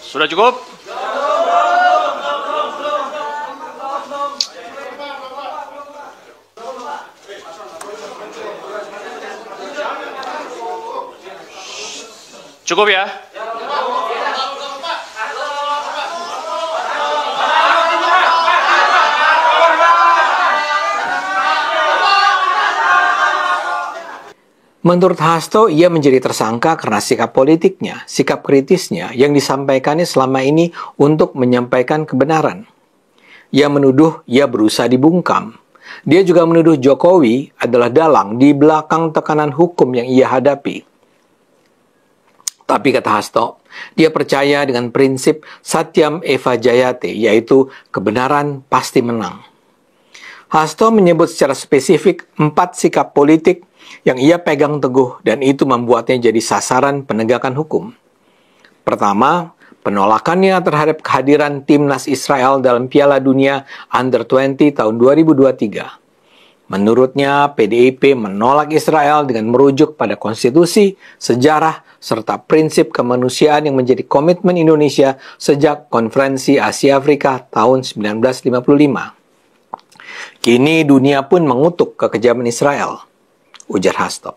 Sudah cukup? Cukup ya? Menurut Hasto, ia menjadi tersangka karena sikap politiknya, sikap kritisnya yang disampaikannya selama ini untuk menyampaikan kebenaran. Ia menuduh ia berusaha dibungkam. Dia juga menuduh Jokowi adalah dalang di belakang tekanan hukum yang ia hadapi. Tapi kata Hasto, dia percaya dengan prinsip Satyam Eva Jayate, yaitu kebenaran pasti menang. Hasto menyebut secara spesifik 4 sikap politik yang ia pegang teguh dan itu membuatnya jadi sasaran penegakan hukum. Pertama, penolakannya terhadap kehadiran timnas Israel dalam Piala Dunia Under-20 tahun 2023. Menurutnya, PDIP menolak Israel dengan merujuk pada konstitusi, sejarah, serta prinsip kemanusiaan yang menjadi komitmen Indonesia sejak Konferensi Asia Afrika tahun 1955. Kini dunia pun mengutuk kekejaman Israel, ujar Hasto.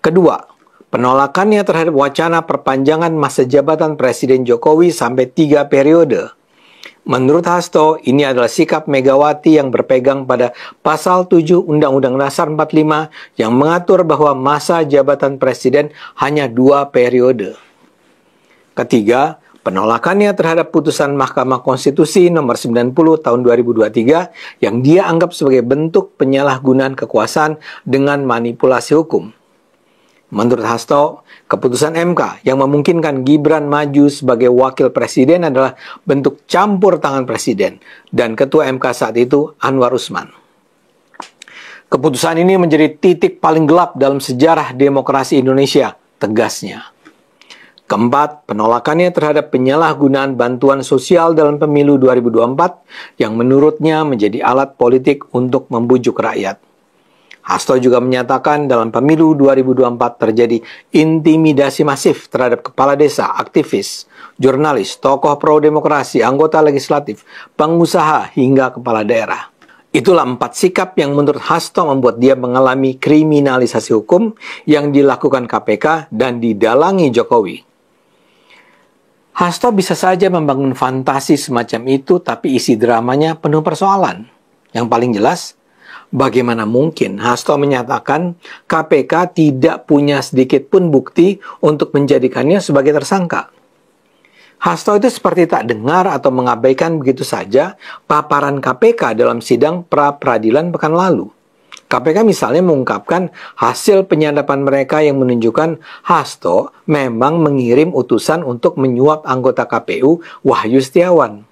Kedua, penolakannya terhadap wacana perpanjangan masa jabatan Presiden Jokowi sampai 3 periode. Menurut Hasto, ini adalah sikap Megawati yang berpegang pada Pasal 7 Undang-Undang Dasar 45 yang mengatur bahwa masa jabatan Presiden hanya 2 periode. Ketiga, penolakannya terhadap putusan Mahkamah Konstitusi nomor 90 tahun 2023 yang dia anggap sebagai bentuk penyalahgunaan kekuasaan dengan manipulasi hukum. Menurut Hasto, keputusan MK yang memungkinkan Gibran maju sebagai wakil presiden adalah bentuk campur tangan presiden dan ketua MK saat itu Anwar Usman. Keputusan ini menjadi titik paling gelap dalam sejarah demokrasi Indonesia, tegasnya. Keempat, penolakannya terhadap penyalahgunaan bantuan sosial dalam pemilu 2024 yang menurutnya menjadi alat politik untuk membujuk rakyat. Hasto juga menyatakan dalam pemilu 2024 terjadi intimidasi masif terhadap kepala desa, aktivis, jurnalis, tokoh pro-demokrasi, anggota legislatif, pengusaha, hingga kepala daerah. Itulah 4 sikap yang menurut Hasto membuat dia mengalami kriminalisasi hukum yang dilakukan KPK dan didalangi Jokowi. Hasto bisa saja membangun fantasi semacam itu, tapi isi dramanya penuh persoalan. Yang paling jelas, bagaimana mungkin Hasto menyatakan KPK tidak punya sedikit pun bukti untuk menjadikannya sebagai tersangka? Hasto itu seperti tak dengar atau mengabaikan begitu saja paparan KPK dalam sidang pra-peradilan pekan lalu. KPK misalnya mengungkapkan hasil penyadapan mereka yang menunjukkan Hasto memang mengirim utusan untuk menyuap anggota KPU Wahyu Setiawan.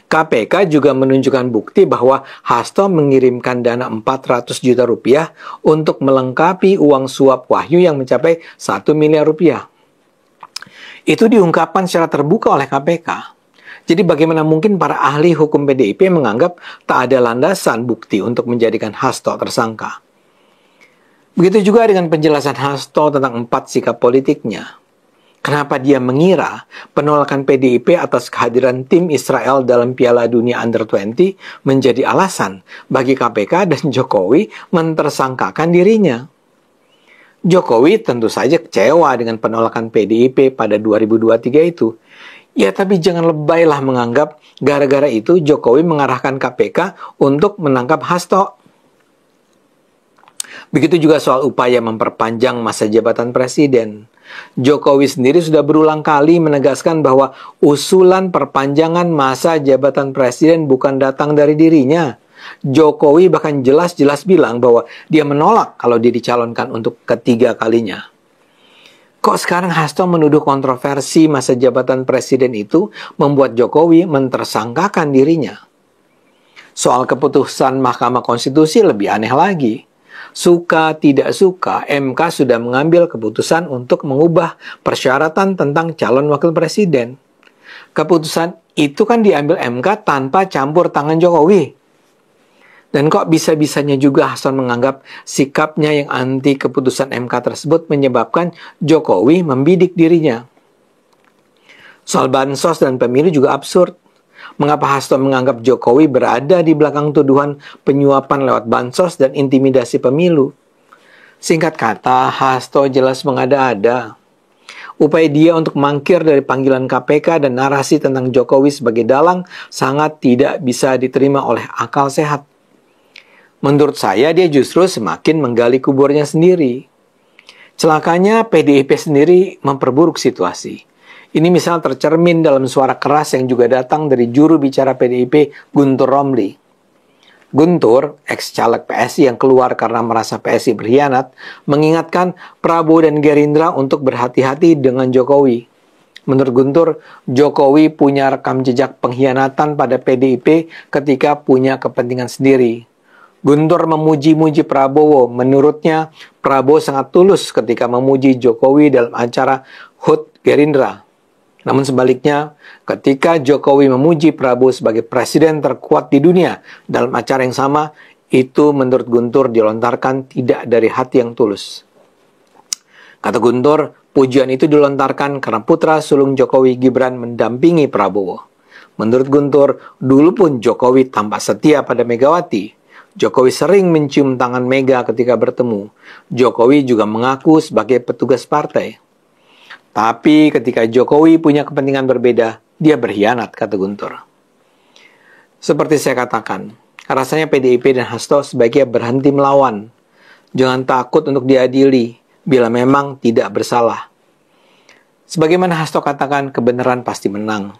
KPK juga menunjukkan bukti bahwa Hasto mengirimkan dana 400 juta rupiah untuk melengkapi uang suap Wahyu yang mencapai 1 miliar rupiah. Itu diungkapkan secara terbuka oleh KPK. Jadi bagaimana mungkin para ahli hukum PDIP menganggap tak ada landasan bukti untuk menjadikan Hasto tersangka? Begitu juga dengan penjelasan Hasto tentang 4 sikap politiknya. Kenapa dia mengira penolakan PDIP atas kehadiran tim Israel dalam Piala Dunia Under-20 menjadi alasan bagi KPK dan Jokowi mentersangkakan dirinya? Jokowi tentu saja kecewa dengan penolakan PDIP pada 2023 itu. Ya, tapi jangan lebaylah menganggap gara-gara itu Jokowi mengarahkan KPK untuk menangkap Hasto. Begitu juga soal upaya memperpanjang masa jabatan presiden. Jokowi sendiri sudah berulang kali menegaskan bahwa usulan perpanjangan masa jabatan presiden bukan datang dari dirinya. Jokowi bahkan jelas-jelas bilang bahwa dia menolak kalau dia dicalonkan untuk ketiga kalinya. Kok sekarang Hasto menuduh kontroversi masa jabatan presiden itu membuat Jokowi mentersangkakan dirinya? Soal keputusan Mahkamah Konstitusi lebih aneh lagi. Suka tidak suka, MK sudah mengambil keputusan untuk mengubah persyaratan tentang calon wakil presiden. Keputusan itu kan diambil MK tanpa campur tangan Jokowi. Dan kok bisa-bisanya juga Hasto menganggap sikapnya yang anti keputusan MK tersebut menyebabkan Jokowi membidik dirinya. Soal bansos dan pemilu juga absurd. Mengapa Hasto menganggap Jokowi berada di belakang tuduhan penyuapan lewat bansos dan intimidasi pemilu? Singkat kata, Hasto jelas mengada-ada. Upaya dia untuk mangkir dari panggilan KPK dan narasi tentang Jokowi sebagai dalang sangat tidak bisa diterima oleh akal sehat. Menurut saya, dia justru semakin menggali kuburnya sendiri. Celakanya, PDIP sendiri memperburuk situasi. Ini misal tercermin dalam suara keras yang juga datang dari juru bicara PDIP, Guntur Romli. Guntur, ex-caleg PSI yang keluar karena merasa PSI berkhianat, mengingatkan Prabowo dan Gerindra untuk berhati-hati dengan Jokowi. Menurut Guntur, Jokowi punya rekam jejak pengkhianatan pada PDIP ketika punya kepentingan sendiri. Guntur memuji-muji Prabowo. Menurutnya, Prabowo sangat tulus ketika memuji Jokowi dalam acara HUT Gerindra. Namun sebaliknya, ketika Jokowi memuji Prabowo sebagai presiden terkuat di dunia dalam acara yang sama, itu menurut Guntur dilontarkan tidak dari hati yang tulus. Kata Guntur, pujian itu dilontarkan karena putra sulung Jokowi, Gibran, mendampingi Prabowo. Menurut Guntur, dulu pun Jokowi tampak setia pada Megawati. Jokowi sering mencium tangan Mega ketika bertemu. Jokowi juga mengaku sebagai petugas partai. Tapi ketika Jokowi punya kepentingan berbeda, dia berkhianat, kata Guntur. Seperti saya katakan, rasanya PDIP dan Hasto sebaiknya berhenti melawan. Jangan takut untuk diadili bila memang tidak bersalah. Sebagaimana Hasto katakan, kebenaran pasti menang.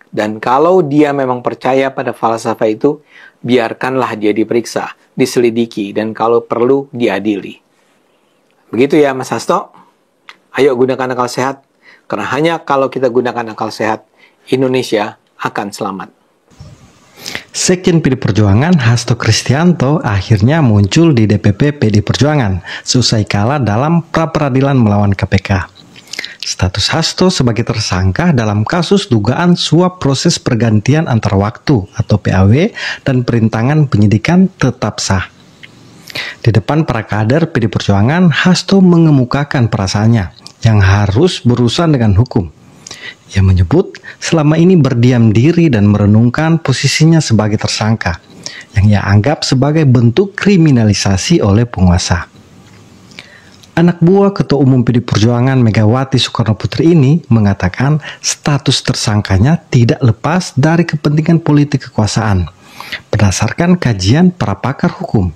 Dan kalau dia memang percaya pada falsafah itu, biarkanlah dia diperiksa, diselidiki, dan kalau perlu diadili. Begitu ya Mas Hasto? Ayo gunakan akal sehat, karena hanya kalau kita gunakan akal sehat, Indonesia akan selamat. Sekjen PD Perjuangan Hasto Kristianto akhirnya muncul di DPP PD Perjuangan seusai kalah dalam pra-peradilan melawan KPK. Status Hasto sebagai tersangka dalam kasus dugaan suap proses pergantian antar waktu atau PAW dan perintangan penyidikan tetap sah. Di depan para kader PD Perjuangan, Hasto mengemukakan perasaannya yang harus berurusan dengan hukum. Ia menyebut selama ini berdiam diri dan merenungkan posisinya sebagai tersangka, yang ia anggap sebagai bentuk kriminalisasi oleh penguasa. Anak buah Ketua Umum PD Perjuangan Megawati Soekarno Putri ini mengatakan status tersangkanya tidak lepas dari kepentingan politik kekuasaan, berdasarkan kajian para pakar hukum.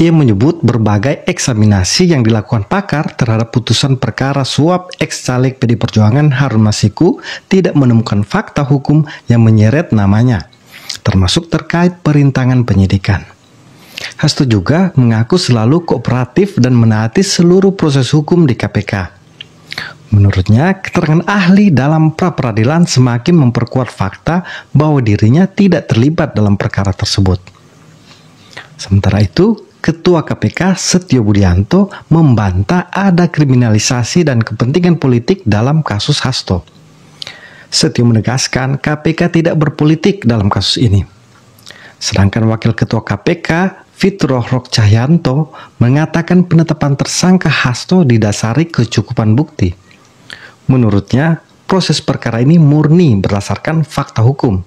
Ia menyebut berbagai eksaminasi yang dilakukan pakar terhadap putusan perkara suap ex-caleg PD Perjuangan Harun Masiku tidak menemukan fakta hukum yang menyeret namanya, termasuk terkait perintangan penyidikan. Hasto juga mengaku selalu kooperatif dan menaati seluruh proses hukum di KPK. Menurutnya, keterangan ahli dalam pra-peradilan semakin memperkuat fakta bahwa dirinya tidak terlibat dalam perkara tersebut. Sementara itu, Ketua KPK Setio Budianto membantah ada kriminalisasi dan kepentingan politik dalam kasus Hasto. Setio menegaskan KPK tidak berpolitik dalam kasus ini. Sedangkan Wakil Ketua KPK Fitro Rok Cahyanto mengatakan penetapan tersangka Hasto didasari kecukupan bukti. Menurutnya, proses perkara ini murni berdasarkan fakta hukum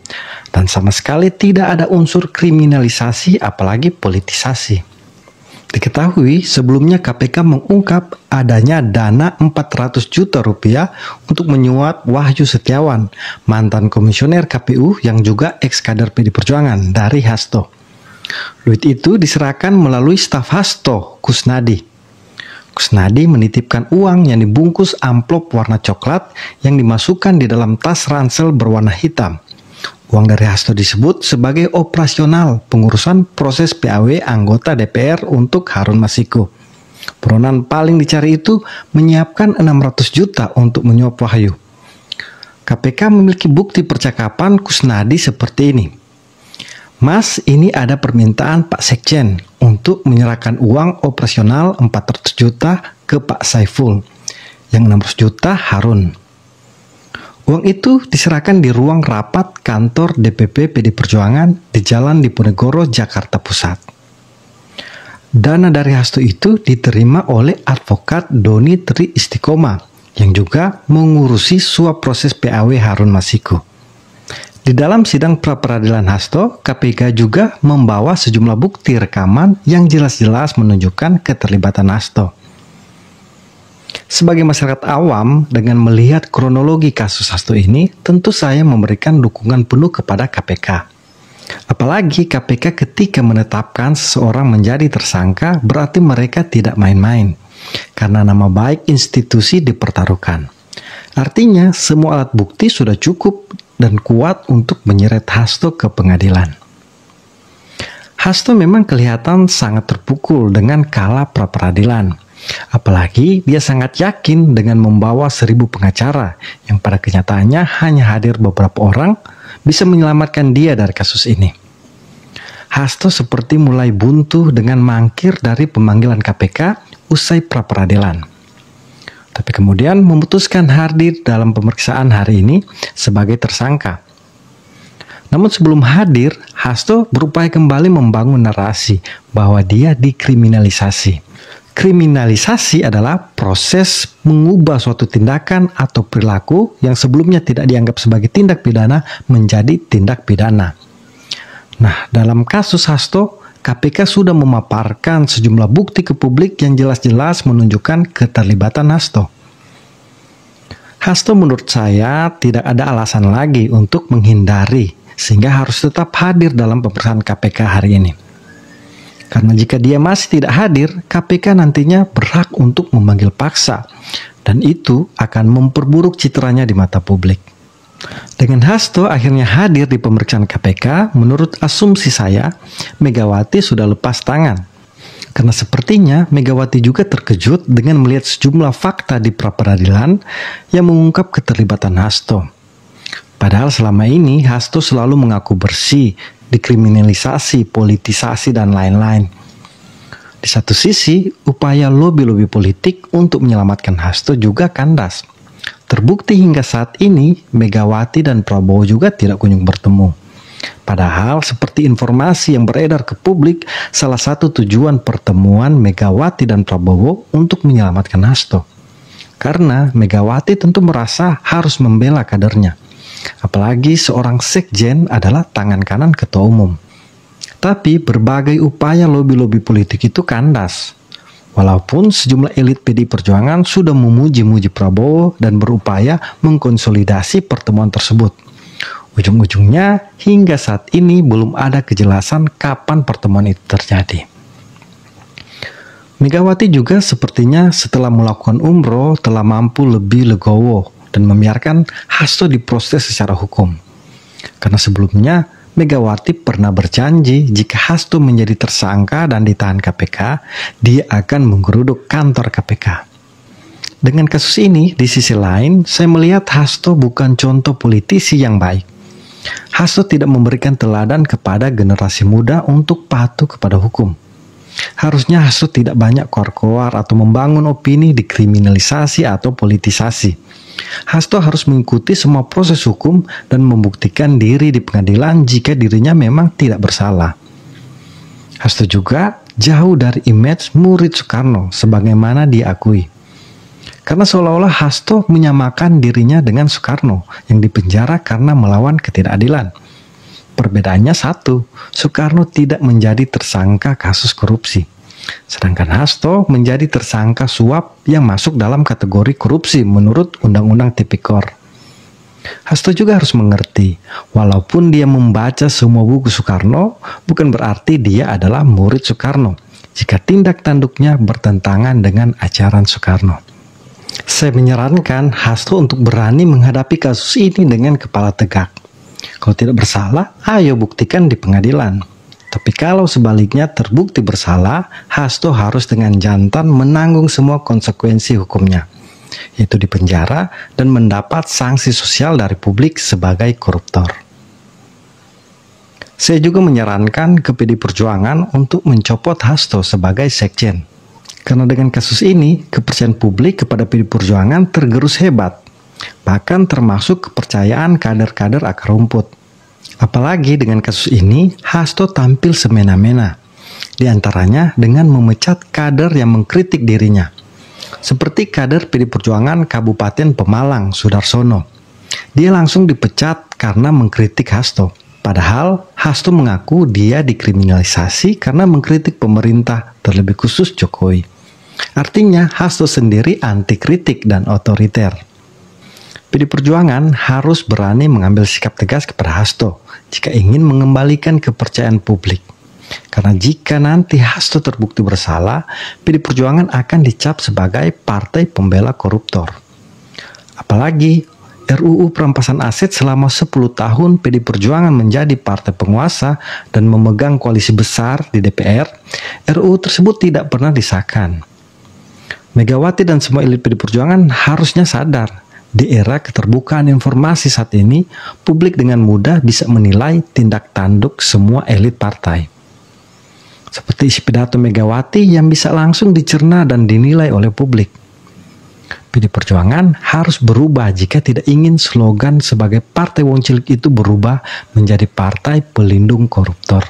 dan sama sekali tidak ada unsur kriminalisasi apalagi politisasi. Diketahui sebelumnya KPK mengungkap adanya dana 400 juta rupiah untuk menyuap Wahyu Setiawan, mantan komisioner KPU yang juga ex-kader PD Perjuangan dari Hasto. Duit itu diserahkan melalui staf Hasto, Kusnadi. Kusnadi menitipkan uang yang dibungkus amplop warna coklat yang dimasukkan di dalam tas ransel berwarna hitam. Uang dari Hasto disebut sebagai operasional pengurusan proses PAW anggota DPR untuk Harun Masiku. Buronan paling dicari itu menyiapkan 600 juta untuk menyuap Wahyu. KPK memiliki bukti percakapan Kusnadi seperti ini. Mas, ini ada permintaan Pak Sekjen untuk menyerahkan uang operasional 400 juta ke Pak Saiful. Yang 600 juta Harun. Uang itu diserahkan di ruang rapat kantor DPP PD Perjuangan di Jalan Diponegoro, Jakarta Pusat. Dana dari Hasto itu diterima oleh advokat Doni Tri Istiqomah yang juga mengurusi suap proses PAW Harun Masiku. Di dalam sidang pra-peradilan Hasto, KPK juga membawa sejumlah bukti rekaman yang jelas-jelas menunjukkan keterlibatan Hasto. Sebagai masyarakat awam, dengan melihat kronologi kasus Hasto ini, tentu saya memberikan dukungan penuh kepada KPK. Apalagi KPK ketika menetapkan seseorang menjadi tersangka, berarti mereka tidak main-main, karena nama baik institusi dipertaruhkan. Artinya, semua alat bukti sudah cukup dan kuat untuk menyeret Hasto ke pengadilan. Hasto memang kelihatan sangat terpukul dengan kalah pra-peradilan. Apalagi dia sangat yakin dengan membawa 1000 pengacara yang pada kenyataannya hanya hadir beberapa orang bisa menyelamatkan dia dari kasus ini. Hasto seperti mulai buntu dengan mangkir dari pemanggilan KPK usai pra-peradilan. Tapi kemudian memutuskan hadir dalam pemeriksaan hari ini sebagai tersangka. Namun sebelum hadir, Hasto berupaya kembali membangun narasi bahwa dia dikriminalisasi. Kriminalisasi adalah proses mengubah suatu tindakan atau perilaku yang sebelumnya tidak dianggap sebagai tindak pidana menjadi tindak pidana. Nah, dalam kasus Hasto, KPK sudah memaparkan sejumlah bukti ke publik yang jelas-jelas menunjukkan keterlibatan Hasto. Hasto menurut saya tidak ada alasan lagi untuk menghindari sehingga harus tetap hadir dalam pemeriksaan KPK hari ini. Karena jika dia masih tidak hadir, KPK nantinya berhak untuk memanggil paksa dan itu akan memperburuk citranya di mata publik. Dengan Hasto akhirnya hadir di pemeriksaan KPK, menurut asumsi saya, Megawati sudah lepas tangan. Karena sepertinya Megawati juga terkejut dengan melihat sejumlah fakta di pra-peradilan yang mengungkap keterlibatan Hasto. Padahal selama ini Hasto selalu mengaku bersih, dikriminalisasi, politisasi, dan lain-lain. Di satu sisi, upaya lobi-lobi politik untuk menyelamatkan Hasto juga kandas. Terbukti hingga saat ini, Megawati dan Prabowo juga tidak kunjung bertemu. Padahal seperti informasi yang beredar ke publik, salah satu tujuan pertemuan Megawati dan Prabowo untuk menyelamatkan Hasto. Karena Megawati tentu merasa harus membela kadernya. Apalagi seorang sekjen adalah tangan kanan ketua umum. Tapi berbagai upaya lobi-lobi politik itu kandas. Walaupun sejumlah elit PDI Perjuangan sudah memuji-muji Prabowo dan berupaya mengkonsolidasi pertemuan tersebut. Ujung-ujungnya hingga saat ini belum ada kejelasan kapan pertemuan itu terjadi. Megawati juga sepertinya setelah melakukan umroh telah mampu lebih legowo dan membiarkan Hasto diproses secara hukum. Karena sebelumnya Megawati pernah berjanji jika Hasto menjadi tersangka dan ditahan KPK, dia akan menggeruduk kantor KPK. Dengan kasus ini, di sisi lain, saya melihat Hasto bukan contoh politisi yang baik. Hasto tidak memberikan teladan kepada generasi muda untuk patuh kepada hukum. Harusnya Hasto tidak banyak koar-koar atau membangun opini dikriminalisasi atau politisasi. Hasto harus mengikuti semua proses hukum dan membuktikan diri di pengadilan jika dirinya memang tidak bersalah. Hasto juga jauh dari image murid Soekarno sebagaimana diakui. Karena seolah-olah Hasto menyamakan dirinya dengan Soekarno yang dipenjara karena melawan ketidakadilan. Perbedaannya satu, Soekarno tidak menjadi tersangka kasus korupsi. Sedangkan Hasto menjadi tersangka suap yang masuk dalam kategori korupsi menurut Undang-Undang Tipikor. Hasto juga harus mengerti, walaupun dia membaca semua buku Soekarno, bukan berarti dia adalah murid Soekarno, jika tindak tanduknya bertentangan dengan ajaran Soekarno. Saya menyarankan Hasto untuk berani menghadapi kasus ini dengan kepala tegak. Kalau tidak bersalah, ayo buktikan di pengadilan. Tapi kalau sebaliknya terbukti bersalah, Hasto harus dengan jantan menanggung semua konsekuensi hukumnya, yaitu dipenjara dan mendapat sanksi sosial dari publik sebagai koruptor. Saya juga menyarankan ke PDI Perjuangan untuk mencopot Hasto sebagai sekjen. Karena dengan kasus ini, kepercayaan publik kepada PDI Perjuangan tergerus hebat, bahkan termasuk kepercayaan kader-kader akar rumput. Apalagi dengan kasus ini, Hasto tampil semena-mena, di antaranya dengan memecat kader yang mengkritik dirinya. Seperti kader PD Perjuangan Kabupaten Pemalang, Sudarsono. Dia langsung dipecat karena mengkritik Hasto. Padahal Hasto mengaku dia dikriminalisasi karena mengkritik pemerintah, terlebih khusus Jokowi. Artinya Hasto sendiri anti kritik dan otoriter. PD Perjuangan harus berani mengambil sikap tegas kepada Hasto jika ingin mengembalikan kepercayaan publik. Karena jika nanti Hasto terbukti bersalah, PD Perjuangan akan dicap sebagai partai pembela koruptor. Apalagi RUU perampasan aset selama 10 tahun PD Perjuangan menjadi partai penguasa dan memegang koalisi besar di DPR, RUU tersebut tidak pernah disahkan. Megawati dan semua elit PD Perjuangan harusnya sadar, di era keterbukaan informasi saat ini, publik dengan mudah bisa menilai tindak tanduk semua elit partai. Seperti isi pidato Megawati yang bisa langsung dicerna dan dinilai oleh publik. PD Perjuangan harus berubah jika tidak ingin slogan sebagai partai wong cilik itu berubah menjadi partai pelindung koruptor.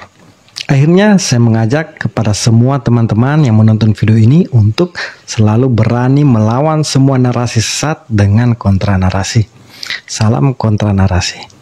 Akhirnya saya mengajak kepada semua teman-teman yang menonton video ini untuk selalu berani melawan semua narasi sesat dengan kontra narasi. Salam kontra narasi.